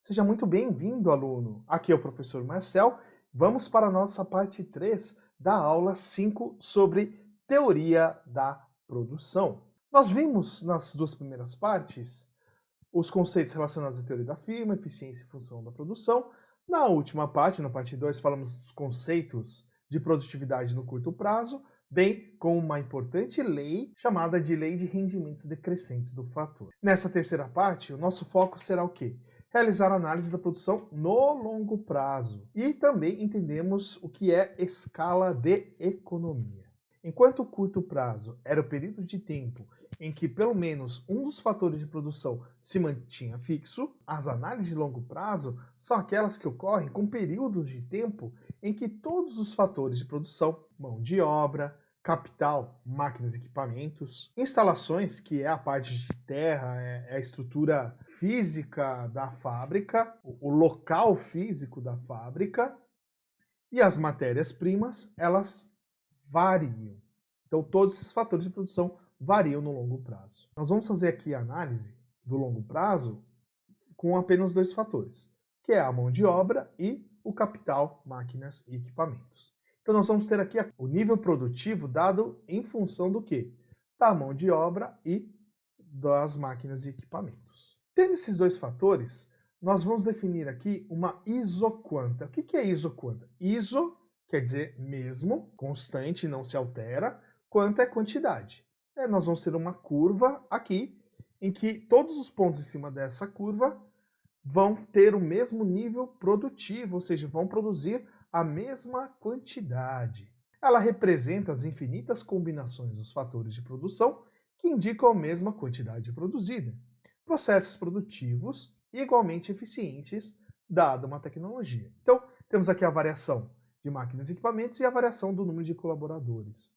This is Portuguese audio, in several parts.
Seja muito bem-vindo, aluno. Aqui é o professor Marcel. Vamos para a nossa parte 3 da aula 5 sobre teoria da produção. Nós vimos nas duas primeiras partes os conceitos relacionados à teoria da firma, eficiência e função da produção. Na última parte, na parte 2, falamos dos conceitos de produtividade no curto prazo, bem como uma importante lei chamada de Lei de Rendimentos Decrescentes do Fator. Nessa terceira parte, o nosso foco será o quê? Realizar análise da produção no longo prazo. E também entendemos o que é escala de economia. Enquanto o curto prazo era o período de tempo em que pelo menos um dos fatores de produção se mantinha fixo, as análises de longo prazo são aquelas que ocorrem com períodos de tempo em que todos os fatores de produção, mão de obra, capital, máquinas e equipamentos, instalações, que é a parte de terra, é a estrutura física da fábrica, o local físico da fábrica, e as matérias-primas, elas variam. Então, todos esses fatores de produção variam no longo prazo. Nós vamos fazer aqui a análise do longo prazo com apenas dois fatores, que é a mão de obra e o capital, máquinas e equipamentos. Então, nós vamos ter aqui o nível produtivo dado em função do quê? Da mão de obra e das máquinas e equipamentos. Tendo esses dois fatores, nós vamos definir aqui uma isoquanta. O que é isoquanta? Iso quer dizer mesmo, constante, não se altera. Quanta é quantidade. Nós vamos ter uma curva aqui, em que todos os pontos em cima dessa curva vão ter o mesmo nível produtivo, ou seja, vão produzir a mesma quantidade. Ela representa as infinitas combinações dos fatores de produção que indicam a mesma quantidade produzida. Processos produtivos igualmente eficientes, dada uma tecnologia. Então, temos aqui a variação de máquinas e equipamentos e a variação do número de colaboradores.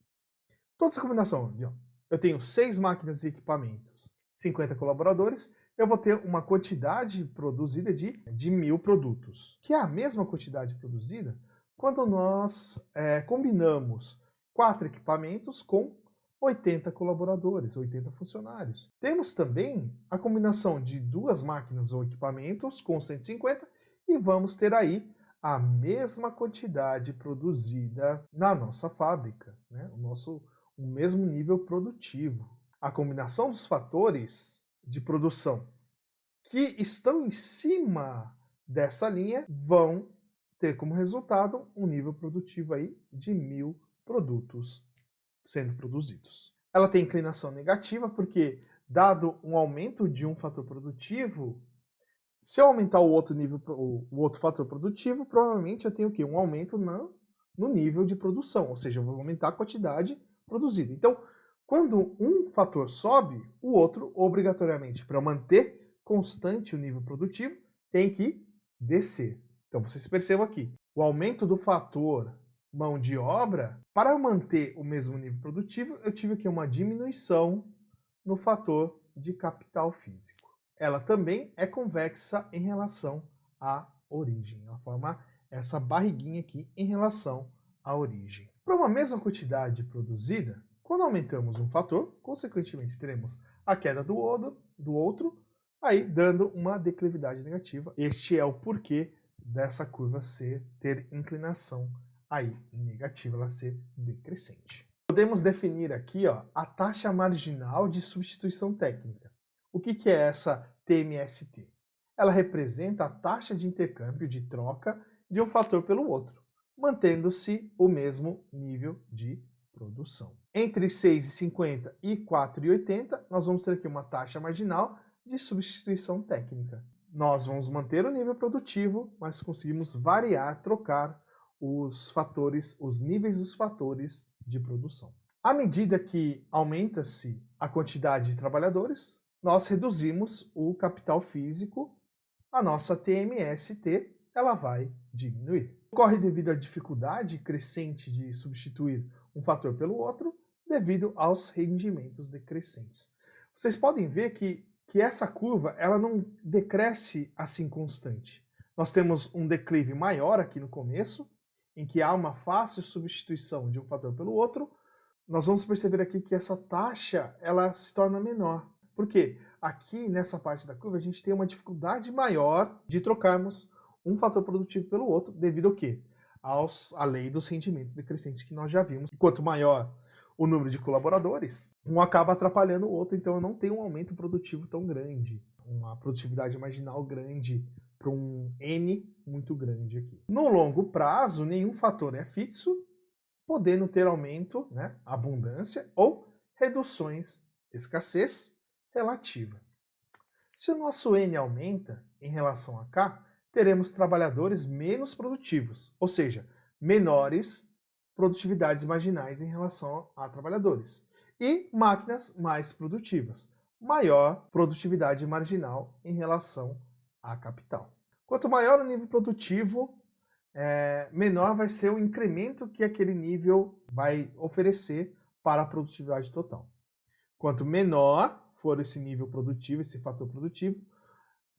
Toda essa combinação, eu tenho 6 máquinas e equipamentos, 50 colaboradores, eu vou ter uma quantidade produzida de 1.000 produtos, que é a mesma quantidade produzida quando nós combinamos 4 equipamentos com 80 colaboradores, 80 funcionários. Temos também a combinação de 2 máquinas ou equipamentos com 150 e vamos ter aí a mesma quantidade produzida na nossa fábrica, né? O mesmo nível produtivo. A combinação dos fatores de produção que estão em cima dessa linha vão ter como resultado um nível produtivo aí de 1.000 produtos sendo produzidos. Ela tem inclinação negativa porque, dado um aumento de um fator produtivo, se eu aumentar o outro fator produtivo, provavelmente eu tenho o quê? Um aumento no nível de produção, ou seja, eu vou aumentar a quantidade produzida. Então, quando um fator sobe, o outro, obrigatoriamente, para manter constante o nível produtivo, tem que descer. Então, vocês percebam aqui, o aumento do fator mão de obra, para eu manter o mesmo nível produtivo, eu tive aqui uma diminuição no fator de capital físico. Ela também é convexa em relação à origem. Ela forma essa barriguinha aqui em relação à origem. Para uma mesma quantidade produzida, quando aumentamos um fator, consequentemente teremos a queda do outro, aí dando uma declividade negativa. Este é o porquê dessa curva ter inclinação aí negativa, ela ser decrescente. Podemos definir aqui a taxa marginal de substituição técnica. O que é essa TMST? Ela representa a taxa de intercâmbio, de troca, de um fator pelo outro, mantendo-se o mesmo nível de produção. Entre 6,50 e 4,80, nós vamos ter aqui uma taxa marginal de substituição técnica. Nós vamos manter o nível produtivo, mas conseguimos variar, trocar os níveis dos fatores de produção. À medida que aumenta-se a quantidade de trabalhadores, nós reduzimos o capital físico, a nossa TMST, ela vai diminuir. Ocorre devido à dificuldade crescente de substituir um fator pelo outro, devido aos rendimentos decrescentes. Vocês podem ver que essa curva ela não decresce assim constante. Nós temos um declive maior aqui no começo, em que há uma fácil substituição de um fator pelo outro. Nós vamos perceber aqui que essa taxa ela se torna menor. Porque aqui nessa parte da curva a gente tem uma dificuldade maior de trocarmos um fator produtivo pelo outro, devido ao quê? À lei dos rendimentos decrescentes que nós já vimos. Quanto maior o número de colaboradores, um acaba atrapalhando o outro, então eu não tenho um aumento produtivo tão grande, uma produtividade marginal grande para um N muito grande aqui. No longo prazo, nenhum fator é fixo, podendo ter aumento, né, abundância, ou reduções, escassez relativa. Se o nosso N aumenta em relação a K, teremos trabalhadores menos produtivos, ou seja, menores produtividades marginais em relação a trabalhadores, e máquinas mais produtivas, maior produtividade marginal em relação a capital. Quanto maior o nível produtivo, menor vai ser o incremento que aquele nível vai oferecer para a produtividade total. Quanto menor for esse nível produtivo, esse fator produtivo,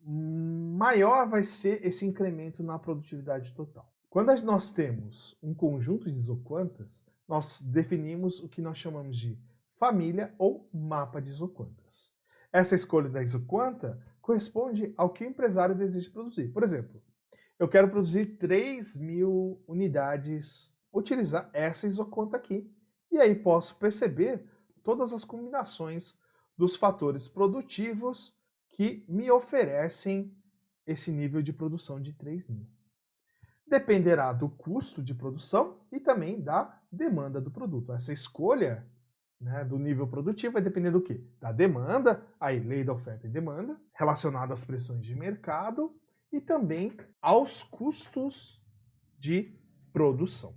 maior vai ser esse incremento na produtividade total. Quando nós temos um conjunto de isoquantas, nós definimos o que nós chamamos de família ou mapa de isoquantas. Essa escolha da isoquanta corresponde ao que o empresário deseja produzir. Por exemplo, eu quero produzir 3.000 unidades, utilizar essa isoquanta aqui, e aí posso perceber todas as combinações dos fatores produtivos que me oferecem esse nível de produção de 3.000. Dependerá do custo de produção e também da demanda do produto. Essa escolha, né, do nível produtivo vai depender do quê? Da demanda, aí lei da oferta e demanda, relacionada às pressões de mercado e também aos custos de produção.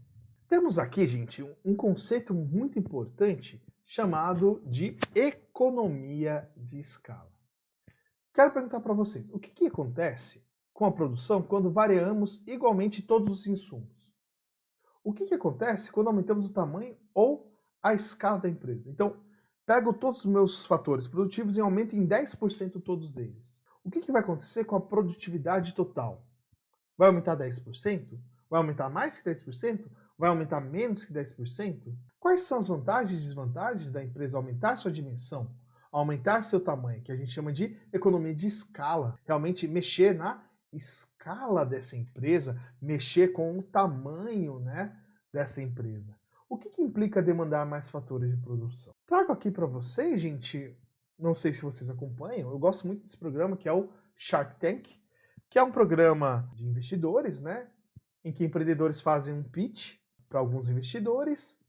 Temos aqui, gente, um conceito muito importante chamado de economia de escala. Quero perguntar para vocês, o que acontece com a produção quando variamos igualmente todos os insumos? O que acontece quando aumentamos o tamanho ou a escala da empresa? Então, pego todos os meus fatores produtivos e aumento em 10% todos eles. O que vai acontecer com a produtividade total? Vai aumentar 10%? Vai aumentar mais que 10%? Vai aumentar menos que 10%? Quais são as vantagens e desvantagens da empresa aumentar sua dimensão, aumentar seu tamanho, que a gente chama de economia de escala? Realmente mexer na escala dessa empresa, mexer com o tamanho, né, dessa empresa. O que implica demandar mais fatores de produção? Trago aqui para vocês, gente, não sei se vocês acompanham, eu gosto muito desse programa que é o Shark Tank, que é um programa de investidores, né, em que empreendedores fazem um pitch para alguns investidores,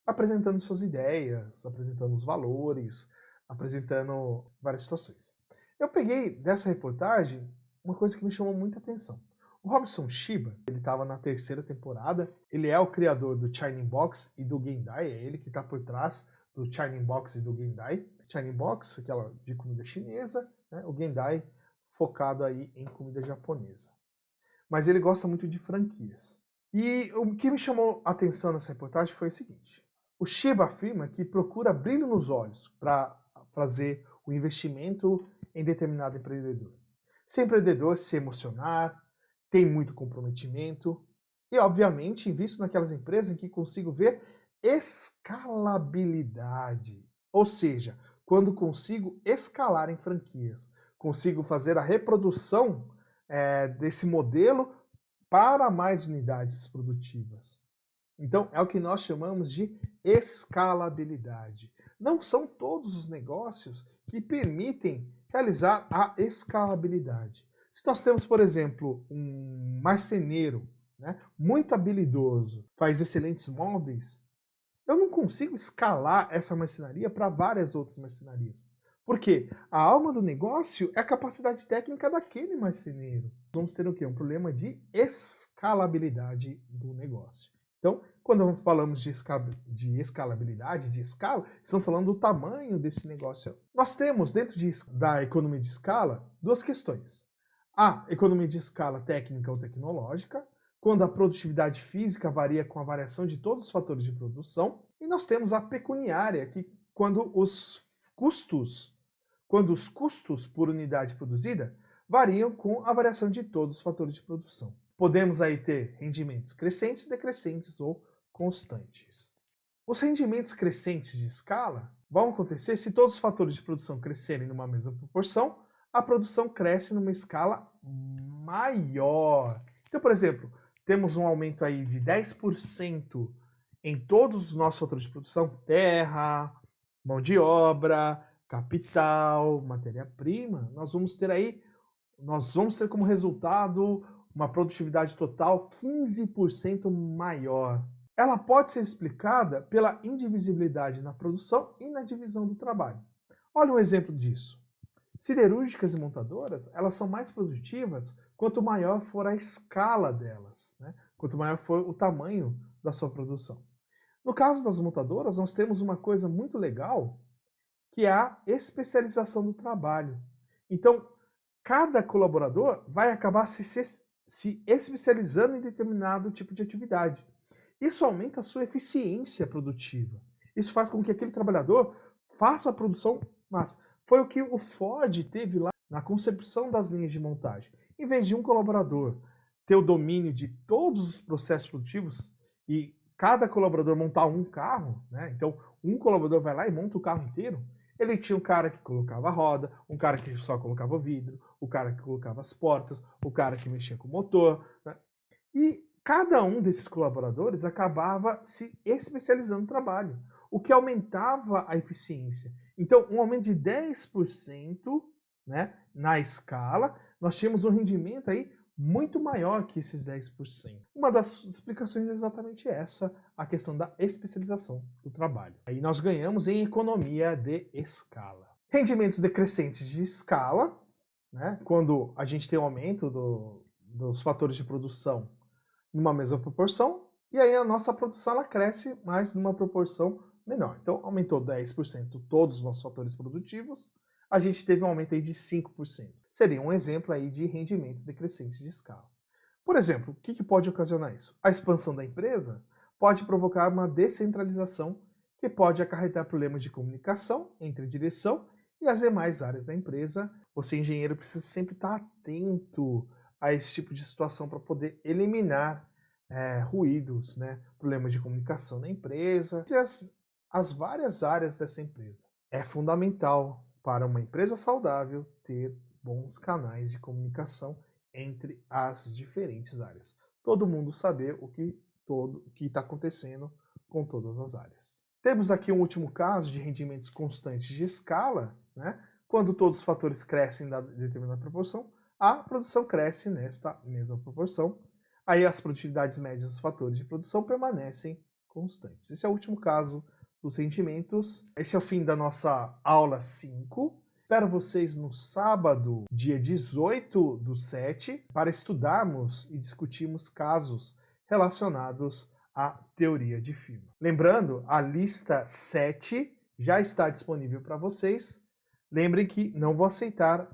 apresentando suas ideias, apresentando os valores, apresentando várias situações. Eu peguei dessa reportagem uma coisa que me chamou muita atenção. O Robson Shiba, ele estava na 3ª temporada, ele é o criador do Shining Box e do Gendai, é ele que está por trás do Shining Box e do Gendai. Shining Box, aquela de comida chinesa, né? O Gendai focado aí em comida japonesa. Mas ele gosta muito de franquias. E o que me chamou a atenção nessa reportagem foi o seguinte: o Shiba afirma que procura brilho nos olhos para fazer o investimento em determinado empreendedor. Ser empreendedor, se emocionar, tem muito comprometimento e, obviamente, invisto naquelas empresas em que consigo ver escalabilidade. Ou seja, quando consigo escalar em franquias, consigo fazer a reprodução desse modelo para mais unidades produtivas. Então, é o que nós chamamos de escalabilidade. Não são todos os negócios que permitem realizar a escalabilidade. Se nós temos, por exemplo, um marceneiro, né, muito habilidoso, faz excelentes móveis, eu não consigo escalar essa marcenaria para várias outras marcenarias. Porque a alma do negócio é a capacidade técnica daquele marceneiro. Vamos ter o quê? Um problema de escalabilidade do negócio. Então, quando falamos de escalabilidade, de escala, estamos falando do tamanho desse negócio. Nós temos, dentro da economia de escala, duas questões. A economia de escala técnica ou tecnológica, quando a produtividade física varia com a variação de todos os fatores de produção. E nós temos a pecuniária, que quando os custos por unidade produzida variam com a variação de todos os fatores de produção. Podemos aí ter rendimentos crescentes, decrescentes ou constantes. Os rendimentos crescentes de escala vão acontecer se todos os fatores de produção crescerem numa mesma proporção, a produção cresce numa escala maior. Então, por exemplo, temos um aumento aí de 10% em todos os nossos fatores de produção, terra, mão de obra, capital, matéria-prima, nós vamos ter como resultado uma produtividade total 15% maior. Ela pode ser explicada pela indivisibilidade na produção e na divisão do trabalho. Olha um exemplo disso. Siderúrgicas e montadoras, elas são mais produtivas quanto maior for a escala delas, né? Quanto maior for o tamanho da sua produção. No caso das montadoras, nós temos uma coisa muito legal, que é a especialização do trabalho. Então, cada colaborador vai acabar se especializando em determinado tipo de atividade. Isso aumenta a sua eficiência produtiva. Isso faz com que aquele trabalhador faça a produção máxima. Foi o que o Ford teve lá na concepção das linhas de montagem. Em vez de um colaborador ter o domínio de todos os processos produtivos e cada colaborador montar um carro, né? Então um colaborador vai lá e monta o carro inteiro, ele tinha um cara que colocava a roda, um cara que só colocava o vidro, o cara que colocava as portas, o cara que mexia com o motor, né? E cada um desses colaboradores acabava se especializando no trabalho, o que aumentava a eficiência. Então, um aumento de 10%, né, na escala, nós tínhamos um rendimento aí muito maior que esses 10%. Uma das explicações é exatamente essa, a questão da especialização do trabalho. Aí nós ganhamos em economia de escala. Rendimentos decrescentes de escala, né, quando a gente tem um aumento dos fatores de produção numa mesma proporção, e aí a nossa produção ela cresce, mas numa proporção menor. Então, aumentou 10% todos os nossos fatores produtivos, a gente teve um aumento aí de 5%. Seria um exemplo aí de rendimentos decrescentes de escala. Por exemplo, o que pode ocasionar isso? A expansão da empresa pode provocar uma descentralização que pode acarretar problemas de comunicação entre a direção e as demais áreas da empresa. Você, engenheiro, precisa sempre estar atento a esse tipo de situação para poder eliminar ruídos, né? Problemas de comunicação na empresa, entre as várias áreas dessa empresa. É fundamental para uma empresa saudável ter bons canais de comunicação entre as diferentes áreas. Todo mundo saber o que está acontecendo com todas as áreas. Temos aqui um último caso de rendimentos constantes de escala, né? Quando todos os fatores crescem em determinada proporção, a produção cresce nesta mesma proporção. Aí as produtividades médias dos fatores de produção permanecem constantes. Esse é o último caso dos rendimentos. Esse é o fim da nossa aula 5. Espero vocês no sábado, dia 18/7, para estudarmos e discutirmos casos relacionados à teoria de firma. Lembrando, a lista 7 já está disponível para vocês. Lembrem que não vou aceitar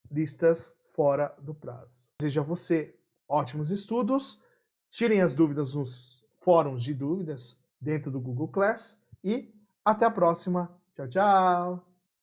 listas fora do prazo. Desejo a você ótimos estudos. Tirem as dúvidas nos fóruns de dúvidas dentro do Google Class. E até a próxima. Tchau, tchau!